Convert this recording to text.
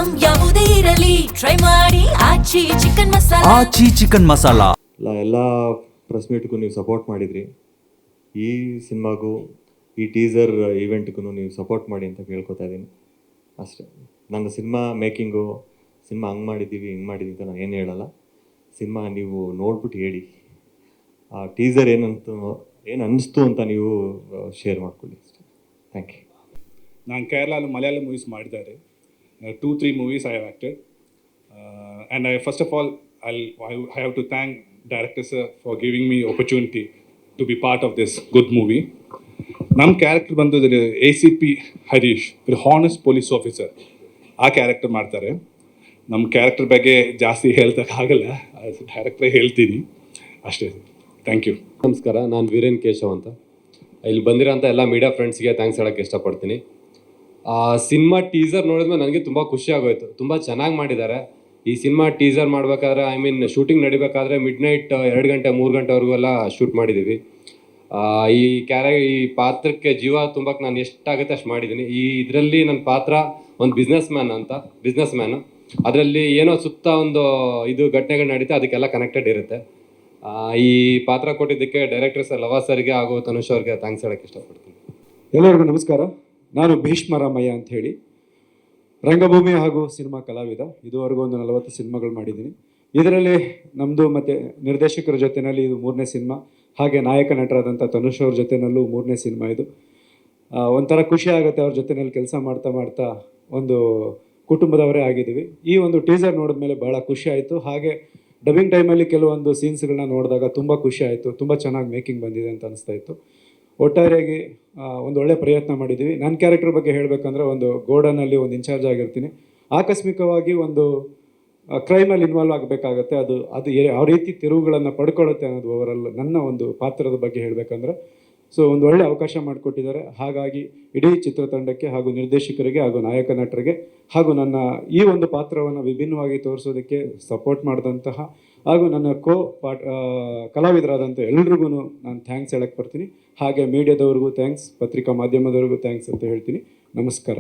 Item ಯಾವುದೇ ಇರಲಿ try ಮಾಡಿ ಆಚಿ ಚಿಕನ್ ಮಸಾಲಾ. ಆಚಿ ಚಿಕನ್ ಮಸಾಲಾ ಎಲ್ಲ ಪ್ರೆಸ್ ಮೀಟ್ಗೂ ನೀವು ಸಪೋರ್ಟ್ ಮಾಡಿದ್ರಿ. ಈ ಸಿನಿಮಾಗೂ ಈ ಟೀಸರ್ ಈವೆಂಟ್ಗೂ ನೀವು ಸಪೋರ್ಟ್ ಮಾಡಿ ಅಂತ ಕೇಳ್ಕೊತಾ ಇದ್ದೀನಿ ಅಷ್ಟೇ. ನನ್ನ ಸಿನಿಮಾ ಮೇಕಿಂಗು, ಸಿನಿಮಾ ಹಂಗೆ ಮಾಡಿದ್ದೀವಿ ಹಿಂಗೆ ಮಾಡಿದ್ದೀವಿ ಅಂತ ನಾನು ಏನು ಹೇಳಲ್ಲ. ಸಿನಿಮಾ ನೀವು ನೋಡ್ಬಿಟ್ಟು ಹೇಳಿ, ಆ ಟೀಸರ್ ಏನು ಅನ್ನಿಸ್ತು ಅಂತ ನೀವು ಶೇರ್ ಮಾಡ್ಕೊಳ್ಳಿ ಅಷ್ಟೇ. Thank you. ನಾನು ಕೇರಳ ಮಲಯಾಳಂ ಮೂವೀಸ್ ಮಾಡಿದ್ದಾರೆ. 2-3 movies I have acted. And first of all, I have to thank director sir for giving me opportunity to be part of this good movie. ನಮ್ಮ ಕ್ಯಾರೆಕ್ಟರ್ ಬಂದು ACP Harish, honest police officer, ಆ character ಮಾಡ್ತಾರೆ. ನಮ್ಮ character ಬಗ್ಗೆ ಜಾಸ್ತಿ ಹೇಳ್ತಕ್ಕಾಗಲ್ಲ, ಡೈರೆಕ್ಟ್ರೇ ಹೇಳ್ತೀನಿ ಅಷ್ಟೇ. Thank you. ನಮಸ್ಕಾರ, ನಾನು ವೀರೇನ್ ಕೇಶವ್ ಅಂತ. ಇಲ್ಲಿ ಬಂದಿರೋಂಥ ಎಲ್ಲ ಮೀಡಿಯಾ ಫ್ರೆಂಡ್ಸ್ಗೆ ಥ್ಯಾಂಕ್ಸ್ ಹೇಳೋಕ್ಕೆ ಇಷ್ಟಪಡ್ತೀನಿ. ಸಿನಿಮಾ ಟೀಸರ್ ನೋಡಿದ್ಮೇಲೆ ನನಗೆ ತುಂಬ ಖುಷಿ ಆಗೋಯ್ತು. ತುಂಬ ಚೆನ್ನಾಗಿ ಮಾಡಿದ್ದಾರೆ. ಈ ಸಿನಿಮಾ ಟೀಸರ್ ಮಾಡಬೇಕಾದ್ರೆ, ಶೂಟಿಂಗ್ ನಡಿಬೇಕಾದ್ರೆ ಮಿಡ್ನೈಟ್ 2 ಗಂಟೆ 3 ಗಂಟೆವರೆಗೂ ಎಲ್ಲ ಶೂಟ್ ಮಾಡಿದ್ದೀವಿ. ಈ ಪಾತ್ರಕ್ಕೆ ಜೀವ ತುಂಬಕ್ಕೆ ನಾನು ಎಷ್ಟಾಗುತ್ತೆ ಅಷ್ಟು ಮಾಡಿದ್ದೀನಿ. ಇದರಲ್ಲಿ ನನ್ನ ಪಾತ್ರ ಒಂದು ಬಿಸ್ನೆಸ್ ಮ್ಯಾನು. ಅದರಲ್ಲಿ ಏನೋ ಸುತ್ತ ಒಂದು ಘಟನೆಗಳು ನಡೀತಾ, ಅದಕ್ಕೆಲ್ಲ ಕನೆಕ್ಟೆಡ್ ಇರುತ್ತೆ. ಈ ಪಾತ್ರ ಕೊಟ್ಟಿದ್ದಕ್ಕೆ ಡೈರೆಕ್ಟರ್ ಸರ್ ಲವಾ ಸರ್ಗೆ ಹಾಗೂ ತನುಷ್ ಅವ್ರಿಗೆ ಥ್ಯಾಂಕ್ಸ್ ಹೇಳೋಕ್ಕೆ ಇಷ್ಟಪಡ್ತೀನಿ. ಎಲ್ಲರಿಗೂ ನಮಸ್ಕಾರ. ನಾನು ಭೀಷ್ಮ ರಾಮಯ್ಯ ಅಂತ ಹೇಳಿ, ರಂಗಭೂಮಿ ಹಾಗೂ ಸಿನಿಮಾ ಕಲಾವಿದ. ಇದುವರೆಗೂ ಒಂದು 40 ಸಿನಿಮಾಗಳು ಮಾಡಿದ್ದೀನಿ. ಇದರಲ್ಲಿ ನಮ್ಮದು ಮತ್ತು ನಿರ್ದೇಶಕರ ಜೊತೆಯಲ್ಲಿ ಇದು 3ನೇ ಸಿನಿಮಾ. ಹಾಗೆ ನಾಯಕ ನಟರಾದಂಥ ತನುಷ್ ಅವ್ರ ಜೊತೆಯಲ್ಲೂ 3ನೇ ಸಿನಿಮಾ ಇದು. ಒಂಥರ ಖುಷಿ ಆಗುತ್ತೆ ಅವ್ರ ಜೊತೆಯಲ್ಲಿ ಕೆಲಸ ಮಾಡ್ತಾ ಒಂದು ಕುಟುಂಬದವರೇ ಆಗಿದ್ದೀವಿ. ಈ ಒಂದು ಟೀಸರ್ ನೋಡಿದ್ಮೇಲೆ ಭಾಳ ಖುಷಿ ಆಯಿತು. ಹಾಗೆ ಡಬ್ಬಿಂಗ್ ಟೈಮಲ್ಲಿ ಕೆಲವೊಂದು ಸೀನ್ಸ್ಗಳನ್ನ ನೋಡಿದಾಗ ತುಂಬ ಖುಷಿ ಆಯಿತು. ತುಂಬ ಚೆನ್ನಾಗಿ ಮೇಕಿಂಗ್ ಬಂದಿದೆ ಅಂತ ಅನಿಸ್ತಾ ಇತ್ತು. ಒಟ್ಟಾರೆಯಾಗಿ ಒಂದು ಒಳ್ಳೆ ಪ್ರಯತ್ನ ಮಾಡಿದ್ದೀವಿ. ನನ್ನ ಕ್ಯಾರೆಕ್ಟರ್ ಬಗ್ಗೆ ಹೇಳಬೇಕಂದ್ರೆ, ಒಂದು ಗೋಡನಲ್ಲಿ ಒಂದು ಇನ್ಚಾರ್ಜ್ ಆಗಿರ್ತೀನಿ. ಆಕಸ್ಮಿಕವಾಗಿ ಒಂದು ಕ್ರೈಮಲ್ಲಿ ಇನ್ವಾಲ್ವ್ ಆಗಬೇಕಾಗತ್ತೆ. ಅದು ಯಾವ ರೀತಿ ತಿರುವುಗಳನ್ನು ಪಡ್ಕೊಳ್ಳುತ್ತೆ ಅನ್ನೋದು ಓವರಾಲ್ ನನ್ನ ಒಂದು ಪಾತ್ರದ ಬಗ್ಗೆ ಹೇಳಬೇಕಂದ್ರೆ. ಸೊ ಒಂದು ಒಳ್ಳೆ ಅವಕಾಶ ಮಾಡಿಕೊಟ್ಟಿದ್ದಾರೆ. ಹಾಗಾಗಿ ಇಡೀ ಚಿತ್ರತಂಡಕ್ಕೆ ಹಾಗೂ ನಿರ್ದೇಶಕರಿಗೆ ಹಾಗೂ ನಾಯಕ ನಟರಿಗೆ ಹಾಗೂ ನನ್ನ ಈ ಒಂದು ಪಾತ್ರವನ್ನು ವಿಭಿನ್ನವಾಗಿ ತೋರಿಸೋದಕ್ಕೆ ಸಪೋರ್ಟ್ ಮಾಡಿದಂತಹ ಹಾಗೂ ನನ್ನ ಕಲಾವಿದರಾದಂಥ ಎಲ್ರಿಗೂ ನಾನು ಥ್ಯಾಂಕ್ಸ್ ಹೇಳಕ್ಕೆ ಬರ್ತೀನಿ. ಹಾಗೆ ಮೀಡಿಯಾದವ್ರಿಗೂ ಥ್ಯಾಂಕ್ಸ್, ಪತ್ರಿಕಾ ಮಾಧ್ಯಮದವ್ರಿಗೂ ಥ್ಯಾಂಕ್ಸ್ ಅಂತ ಹೇಳ್ತೀನಿ. ನಮಸ್ಕಾರ.